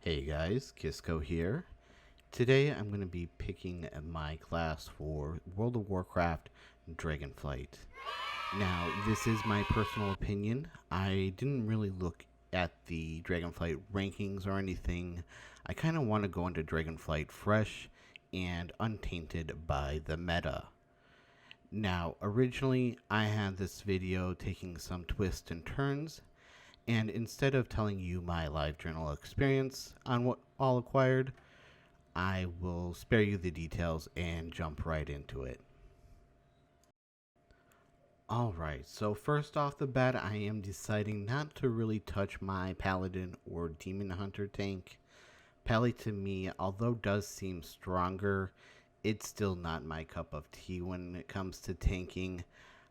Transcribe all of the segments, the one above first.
Hey guys, Kisco here. Today I'm going to be picking my class for World of Warcraft Dragonflight. Now, this is my personal opinion. I didn't really look at the Dragonflight rankings or anything. I kind of want to go into Dragonflight fresh and untainted by the meta. Now, originally I had this video taking some twists and turns, and instead of telling you my live journal experience on what all acquired, I will spare you the details and jump right into it. Alright, so first off the bat, I am deciding not to really touch my Paladin or Demon Hunter tank. Pally to me, although does seem stronger, it's still not my cup of tea when it comes to tanking.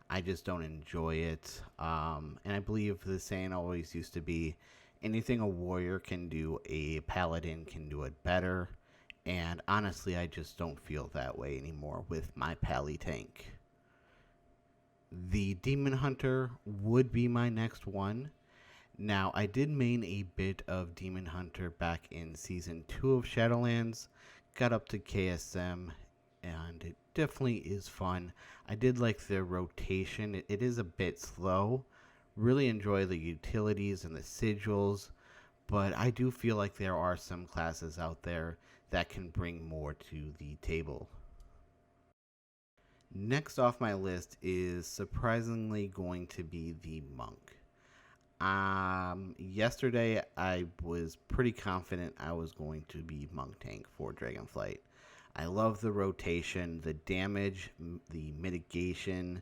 I just don't enjoy it. And I believe the saying always used to be, anything a warrior can do, a paladin can do it better. And honestly, I just don't feel that way anymore with my pally tank. The Demon Hunter would be my next one. Now, I did main a bit of Demon Hunter back in Season 2 of Shadowlands. Got up to KSM, and it definitely is fun. I did like the rotation. It is a bit slow. Really enjoy the utilities and the sigils, but I do feel like there are some classes out there that can bring more to the table. Next off my list is surprisingly going to be the Monk. Yesterday I was pretty confident I was going to be Monk tank for Dragonflight. I love the rotation, the damage, the mitigation.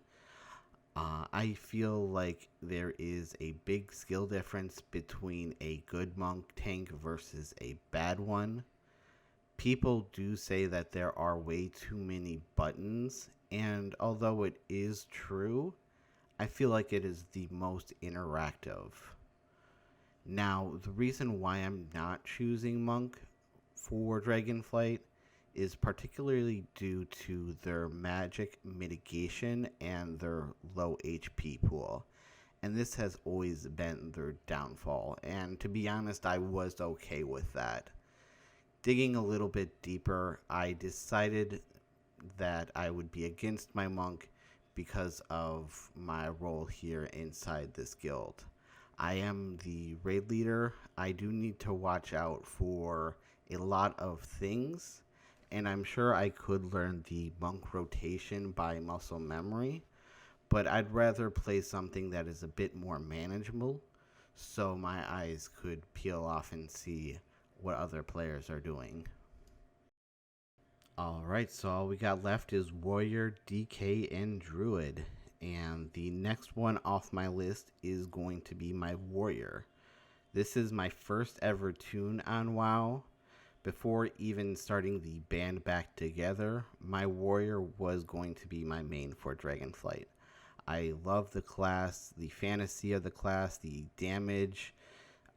I feel like there is a big skill difference between a good monk tank versus a bad one. People do say that there are way too many buttons, and although it is true, I feel like it is the most interactive. Now, the reason why I'm not choosing monk for Dragonflight is particularly due to their magic mitigation and their low HP pool. And this has always been their downfall. And to be honest, I was okay with that. Digging a little bit deeper, I decided that I would be against my monk because of my role here inside this guild. I am the raid leader. I do need to watch out for a lot of things, and I'm sure I could learn the monk rotation by muscle memory, but I'd rather play something that is a bit more manageable so my eyes could peel off and see what other players are doing. Alright, so all we got left is Warrior, DK, and Druid, and the next one off my list is going to be my Warrior. This is my first ever tune on WoW. Before even starting the band back together, my Warrior was going to be my main for Dragonflight. I love the class, the fantasy of the class, the damage.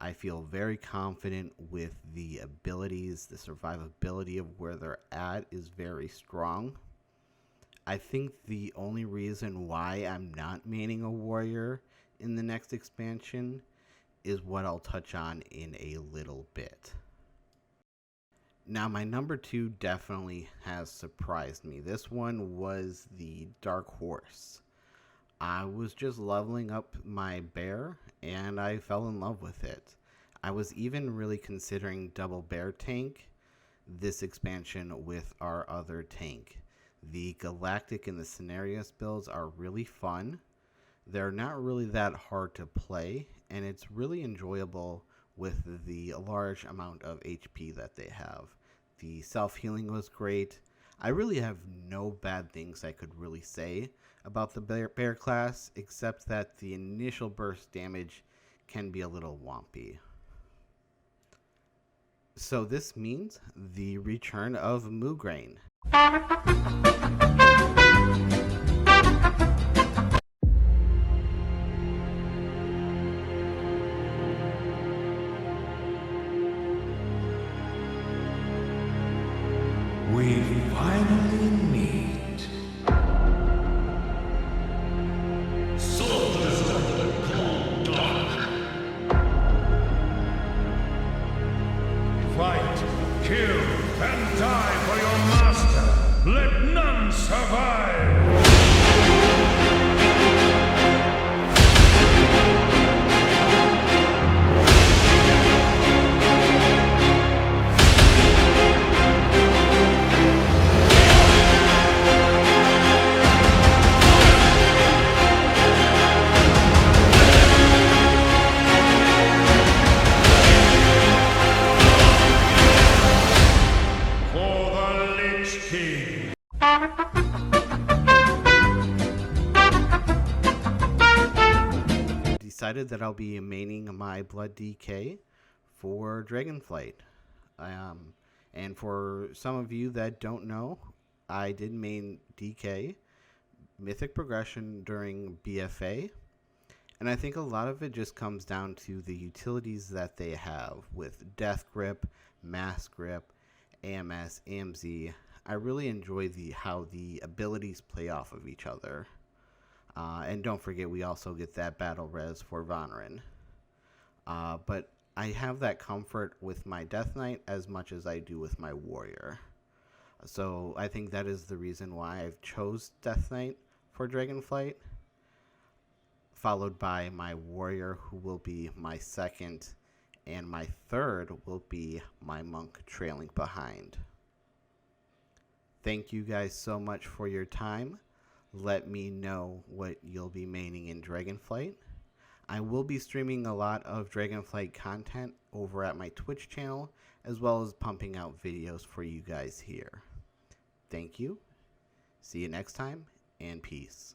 I feel very confident with the abilities. The survivability of where they're at is very strong. I think the only reason why I'm not maining a Warrior in the next expansion is what I'll touch on in a little bit. Now, my number 2 definitely has surprised me. This one was the Dark Horse. I was just leveling up my bear, and I fell in love with it. I was even really considering double bear tank this expansion with our other tank. The Galactic and the Scenarios builds are really fun. They're not really that hard to play, and it's really enjoyable with the large amount of HP that they have. The self-healing was great. I really have no bad things I could really say about the bear class, except that the initial burst damage can be a little wompy. So this means the return of Moograin. We finally meet. Soldiers of the Cold Dark. Kill and die for your master. Let none survive. Decided that I'll be maining my Blood DK for Dragonflight. And for some of you that don't know, I did main DK Mythic Progression during BFA, and I think a lot of it just comes down to the utilities that they have with Death Grip, Mass Grip, AMS, AMZ. I really enjoy how the abilities play off of each other. And don't forget, we also get that battle res for Vonneran. But I have that comfort with my Death Knight as much as I do with my Warrior. So I think that is the reason why I've chose Death Knight for Dragonflight, followed by my Warrior, who will be my second, and my third will be my Monk trailing behind. Thank you guys so much for your time. Let me know what you'll be maining in Dragonflight. I will be streaming a lot of Dragonflight content over at my Twitch channel, as well as pumping out videos for you guys here. Thank you. See you next time, and peace.